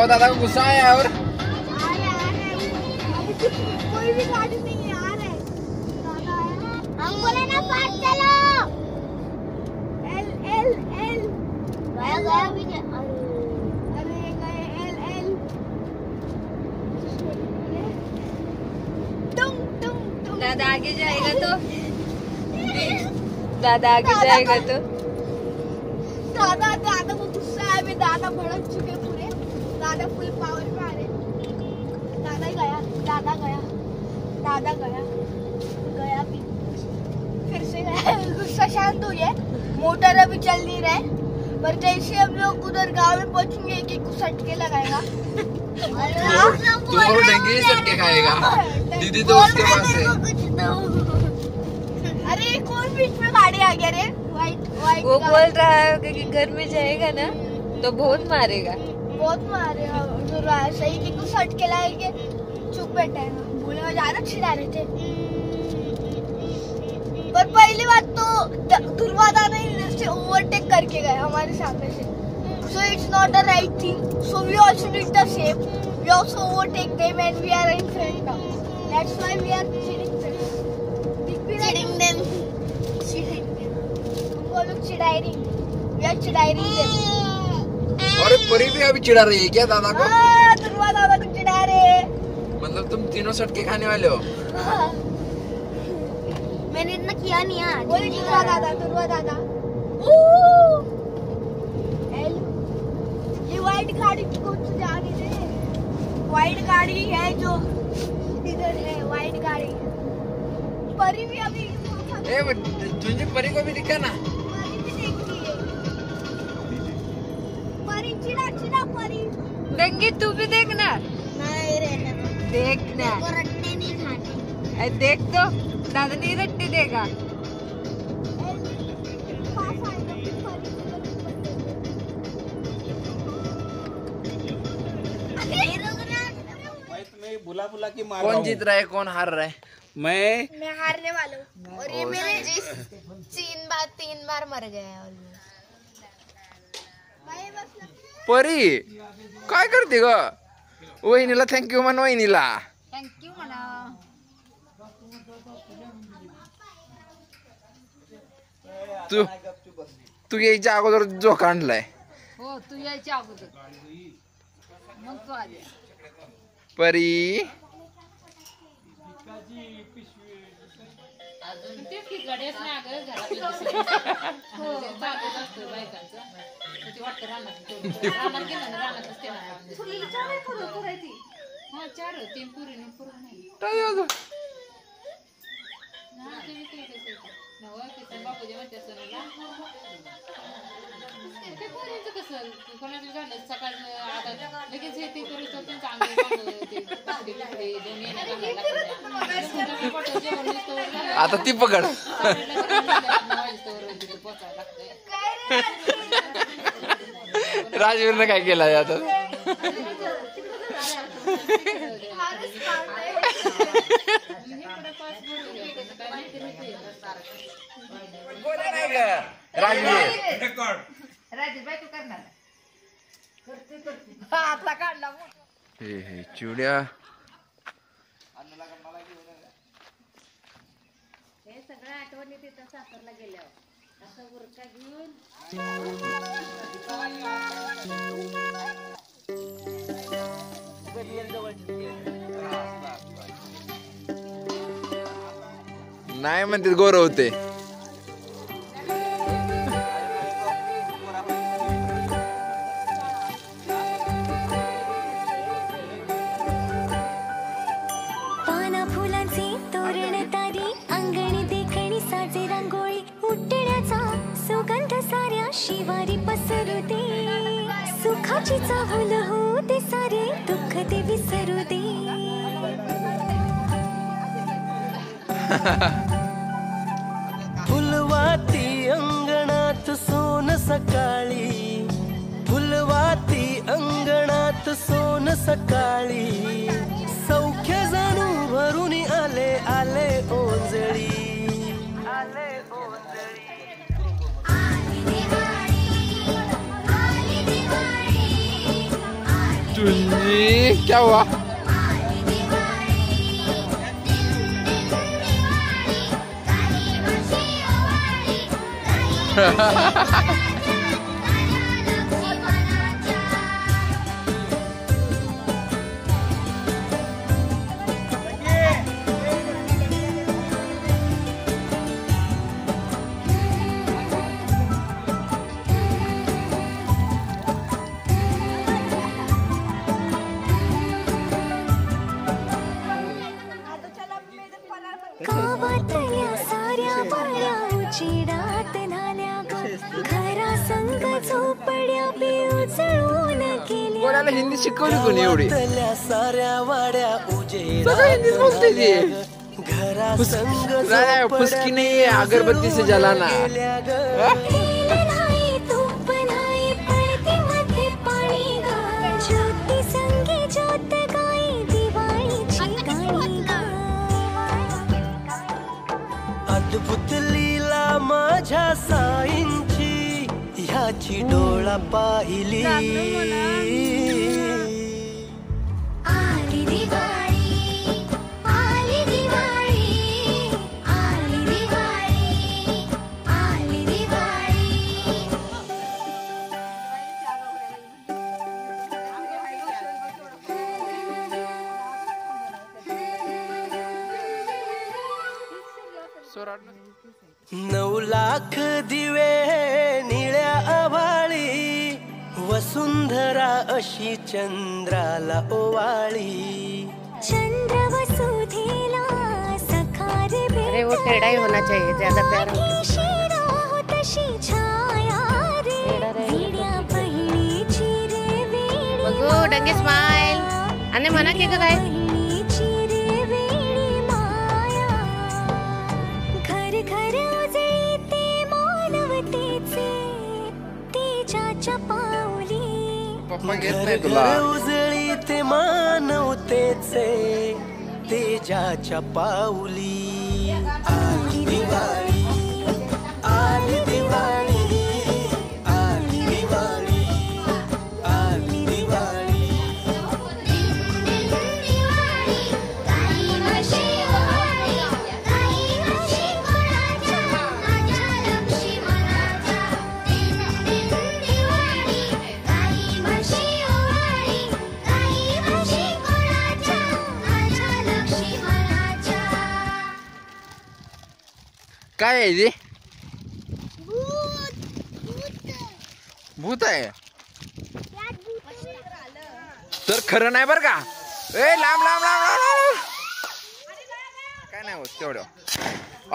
बहुत दादा को गुस्सा आया और कोई भी गाड़ी नहीं आ रहा है। हम बोले ना फास्ट चलो। एल एल एल गया गया भी अरे गए एल एल तुम दादा आगे जाएगा तो दादा आगे जाएगा तो दादा को गुस्सा है। अभी दादा भड़क चुके पूरे। दादा फुल पावर में आ रहे। दादा गया भी फिर से गया। गुस्सा शांत हुई है। मोटर अभी चल नहीं रहा है, पर जैसे हम लोग उधर गांव में पहुंचेंगे एक को सटके लगाएगा। तू और डेंगी सटके खाएगा। दीदी तो उसके पास है। अरे कौन बीच में गाड़ी आ गया रे? वाइट वो बोल रहा है कि घर में जाएगा ना तो बहुत मारेगा। सही कि कुछ सटके लाएंगे। चुप बैठा है। बोले में ज्यादा चिढ़ा रहे थे। पर पहली बात तो ध्रुवा दादा से ओवरटेक करके गए हमारे सामने से। So it's not the right thing. So we also did the same. We also overtake them and we are in front now. That's why we are cheating them. हमको लोग चिढ़ाएंगे। We are चिढ़ाएंगे them. और परी भी अभी चिढ़ा रही है क्या दादा को? ध्रुवा दादा को चिढ़ा रहे। मतलब तुम तीनों सटके खाने वाले हो? मैंने इतना किया नहीं आज। बोले ध्रुवा दादा। ये वाइट गाड़ी को जा रही है। वाइट गाड़ी है जो इधर है। वाइट गाड़ी परी भी अभी तुझे परी को भी दिखा ना। परी भी देखती है। परी चिड़ा परी। डेंगी तू भी देखना। नहीं रहना। देखना को रट्टे नहीं खाने। देख तो दादा नहीं रट्टी देगा। पास आएगा फिर मैं बुला के मार कौन जीत रहा है कौन हार रहा है? मैं हारने वाला हूँ। और ये मेरे 3 बार मर गया। परी काय करते ग? वहिनीला थँक्यू म्हण वहिनीला. थँक्यू म्हणा. तू यायच्या अगोदर झोका आणलाय. हो तू यायच्या अगोदर मग तू आली. परी आता ती पकड. राजवीरने काय केलं आता? राजवीर हे चिवड्या हे सगळं आठवणी तिथं सासरला गेल्यावर असं उरका घेऊन नाही म्हणते गौरव होते. शिवारी पसरू दे सुखाची चाहूल हो दे सारे दुःख ते विसरू दे. फुलवाती अंगणात सोन सकाळी फुलवाती अंगणात सोन सकाळी सौख्य जाणू भरून आले आले ओंजळी आले ओंजळी. चुन्नी क्या हुआ? गावातल्या साऱ्या बाया उजेडात नाल्या ग घरा संग झोपड्या बी उजळून गेल्या कोणाला हिंदी शिकवली कोणी एवढी? गावातल्या साऱ्या वाड्या सगळं हिंदीच बोलते ती. उजेडात घरा संग नाही, फुसकी नाही, अगरबत्ती से जलाना. तेल नाही तूप नाही पडतीमध्ये पाणी ग ज्योती संगी ज्योत गाई दिवाळीची गाणी ग अद्भुत लीला माझ्या साईंची ह्याची डोळा पाहिली. आली दिवाळी आली दिवाळी आली दिवाळी आली दिवाळी स्वराट 9 लाख दिवे निळ्या आभाळी वसुंधरा अशी चंद्राला ओवाळी. चंद्र वसुधेला सखार अरे वो टेढ़ा ही होना चाहिए, ज्यादा प्यारा हो तशी छाया रे भिड्या बहिणीची रे वेडी बघू डंगे स्माइल आणि म्हणा की काय बहिणीची रे वेडी माया घर घर उजळीते मानवतेचे तेजाच्या पाऊली पप्पा घेत नाही घर तुला. घर उजळी ते मानवतेचे तेजाच्या पाऊली. आली दिवाळी आली दिवाळी आली दिवाळी आली दिवाळी. काय आहे ते? भूत आहे तर खरं नाही बर का. ए लांब लांब लांब लांब लांब. काय नाही होत तेवढं.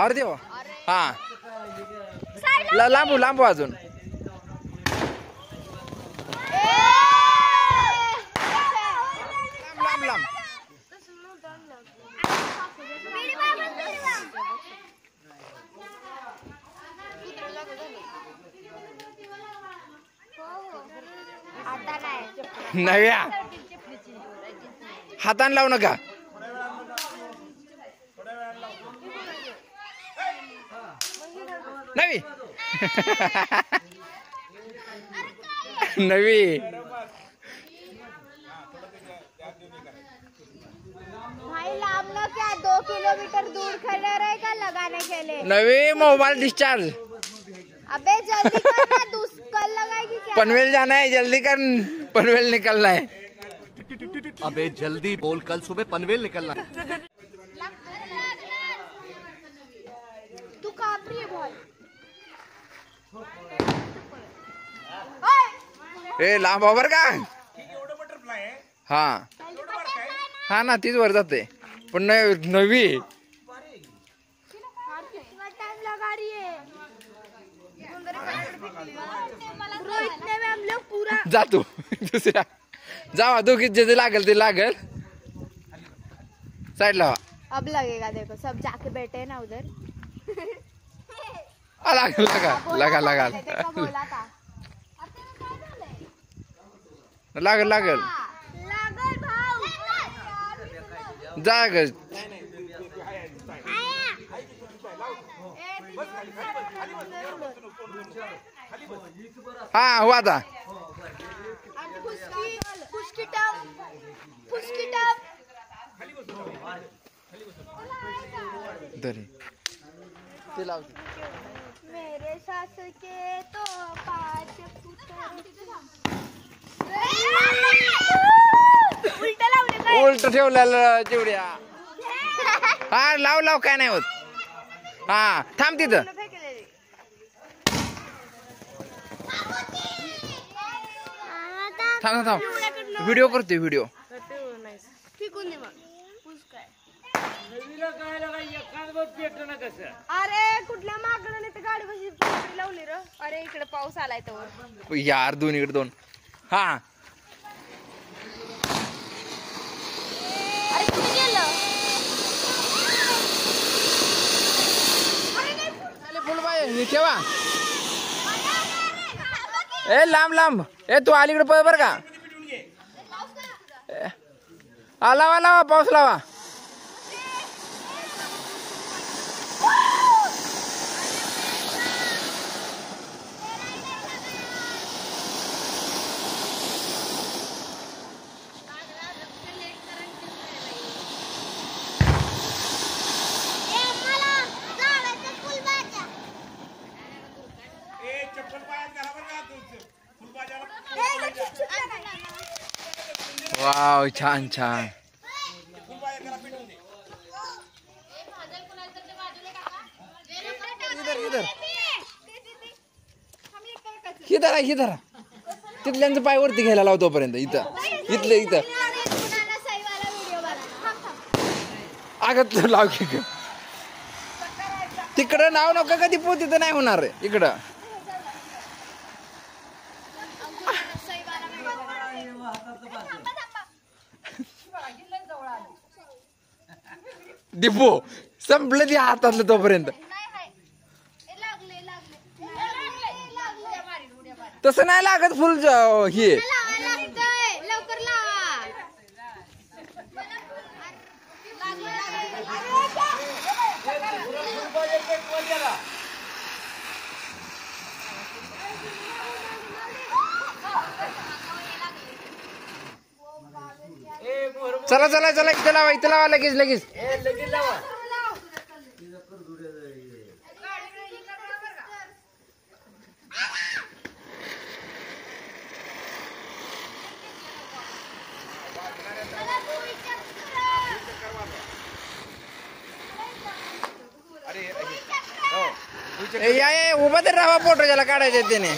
अरे देवा. हा लांबू लांबू अजून. लांब लांब. नव्या हातान लावू नका. नवी नवी भाई लामला क्या 2 किलोमीटर दूर खड़ा रहेगा लगाने के लिए. नवी मोबाइल डिस्चार्ज. अबे जल्दी कर ना, कल लगाएगी क्या? पनवेल जाना है, जल्दी कर. पनवेल निकलना है. अबे जल्दी बोल, कल सुबह पनवेल निकलना है. तू काँप रही है बहुत. ए लांब बर का. हा हा ना तीच वर जाते पण नवी टाइम लगा रही है. इतने में हम लोग पूरा जा तू दुसऱ्या जावा दोघीत जे लागल ते लागल. साइड लावा. अब लगेगा, देखो सब जाके बैठे हैं ना उधर. लगा लगा लगा लगा देखो बोला था. लागल लागल. लागल भाऊ. जा ग. हा हो आता. उसकी टर्म तरी ते लावते. मेरे सास के तो 5 उलट लावले काय उलट ठेवलेलं चिवड्या. हा लाव काय नाही होत. हा थांब तिथं. थांब व्हिडिओ करतोय व्हिडिओ. फेकून दे मग. अरे कुठल्या मागणं नाही तर गाडी बशी लावली र. अरे इकडे पाऊस आलाय तर यार दोन्हीकडे दोन. हा अरे कुठे गेलं फुलबाई ठेवा. ए लांब ए तू अलीकडे पळ बर का. लावा पाऊस लावा. वाव छान. ही धरा तिथल्यांचं पाय वरती घ्यायला लावतो पर्यंत. इथलं आगत लाव की. तिकडं नाव नको कधी पोती तर नाही होणार इकडं. डिपो संपलं ती हातातलं तोपर्यंत. तसं नाही लागत फुल हे. लवकर लावा. चला इथं लावा लगेच. उभा तर राहा फोटो ज्याला काढायचे त्याने.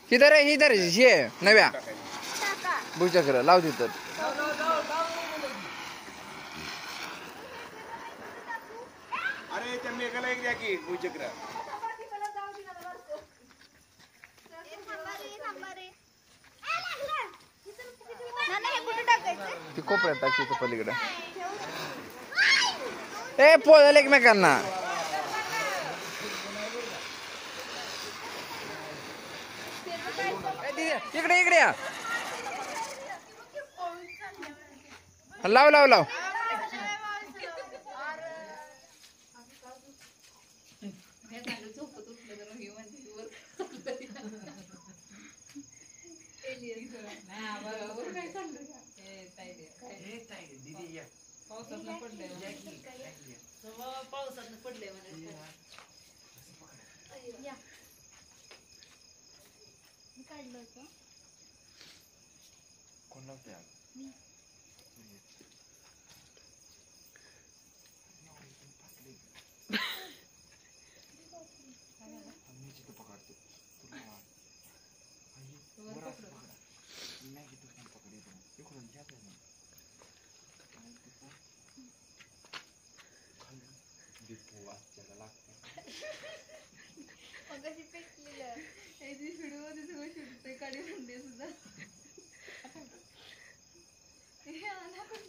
हिदर शे नव्या भूचक्र लाव तिथं. अरे त्या मेघाला एक द्या की भूचक्र. ती कोपऱ्यात टाकायचं पलीकडे. ए पोळल एकमेकांना. इकडे या. लाव.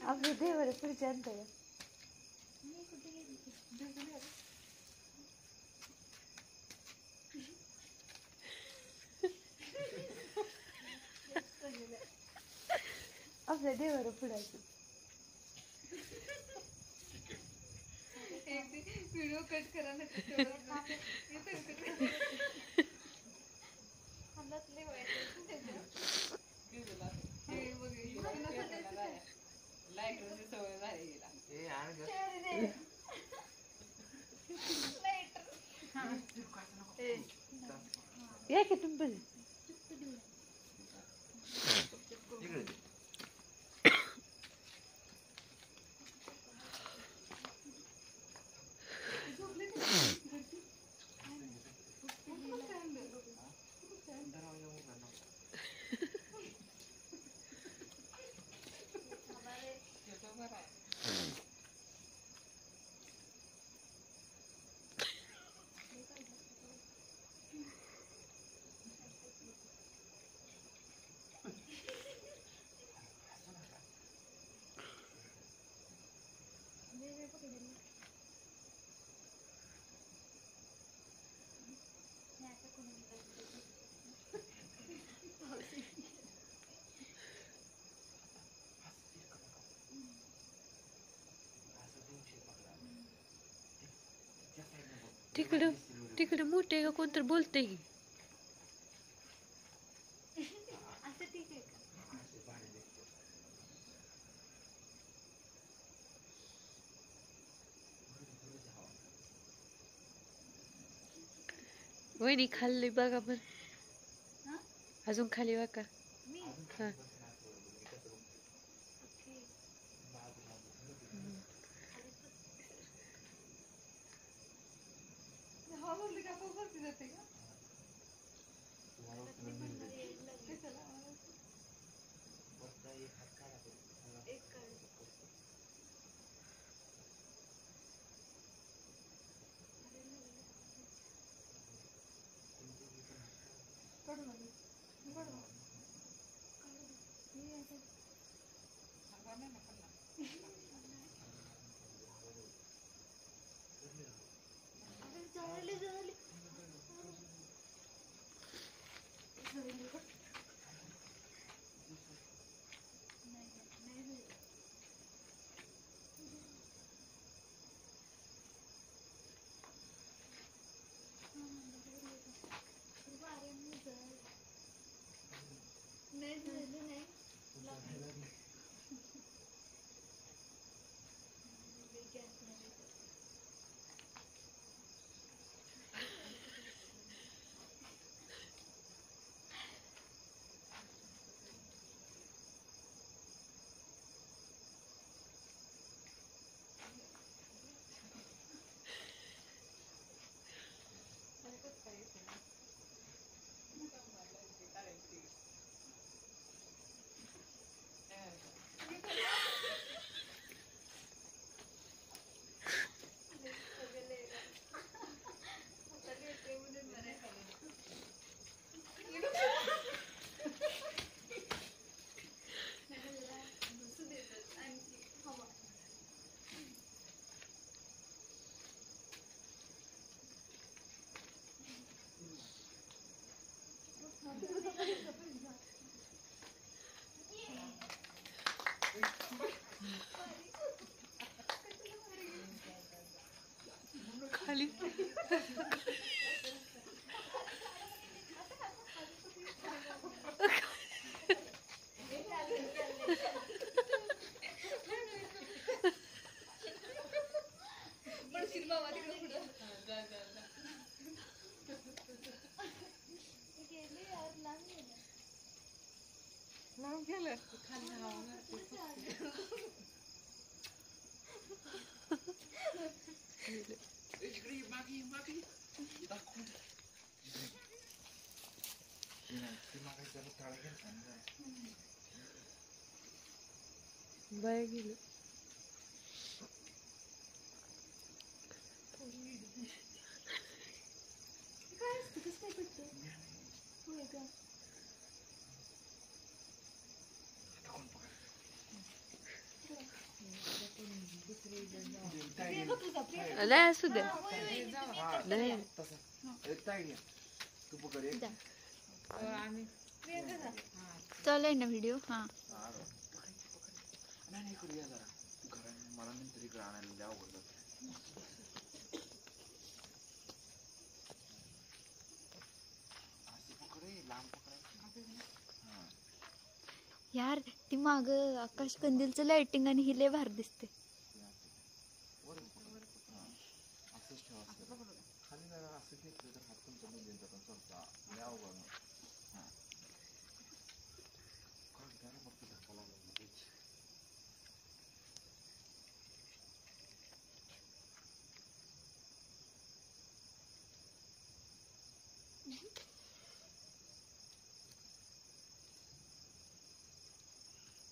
आपले देवर पुढच्या अंतर आपल्या देवर पुढायचं या की तुम्ही तिकडं तिकडं मोठे का कोणतर बोलते की वहिनी खाल्ली बघा बर अजून खाली बघा हा खाली बाय गेलं नाही असू दे नाही चालू ना व्हिडिओ हा मला नंतर इकडे आणायला द्यावं यार ती माग आकाश कंदीलचं लाइटिंग आणि हि लय भारी दिसते.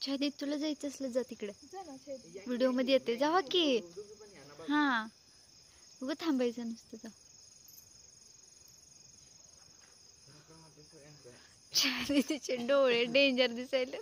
छादी तुला जायचं असलं जा तिकडे, व्हिडिओ मध्ये येते जावा की. हा उगं थांबायचं नसतं जा. छादी तिचे डोळे डेंजर दिसायले.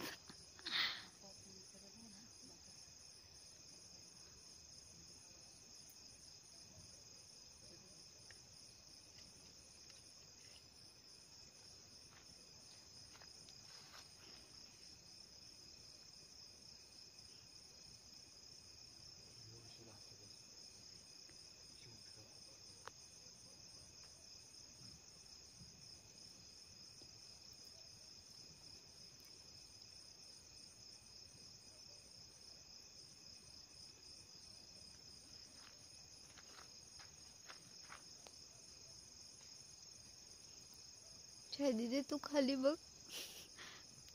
दीदी तू खाली बघ.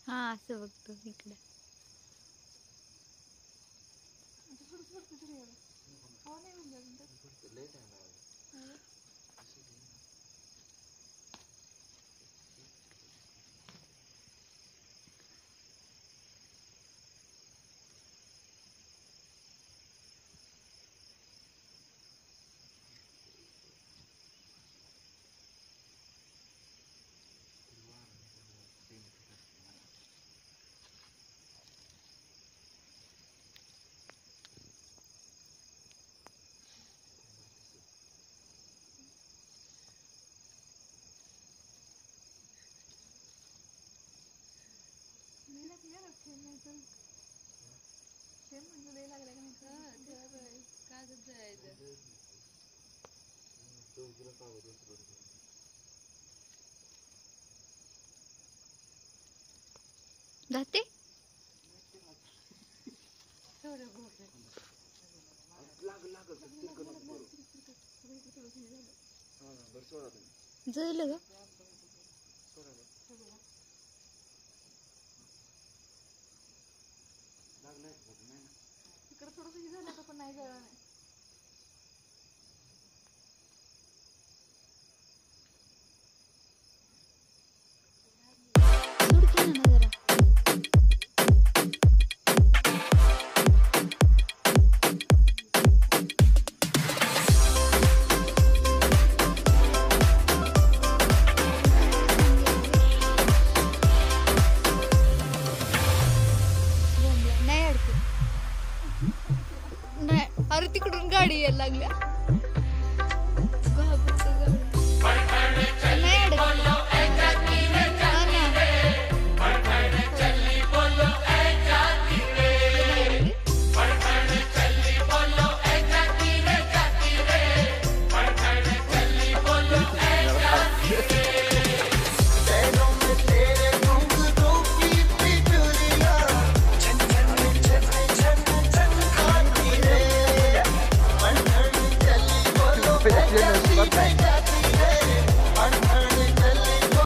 हा असं बघतो इकडे. जाते जाईल ग. इकडे थोडस हे झालं पण नाही झालं नाही. अरे तिकडून गाडी यायला लागल्या. But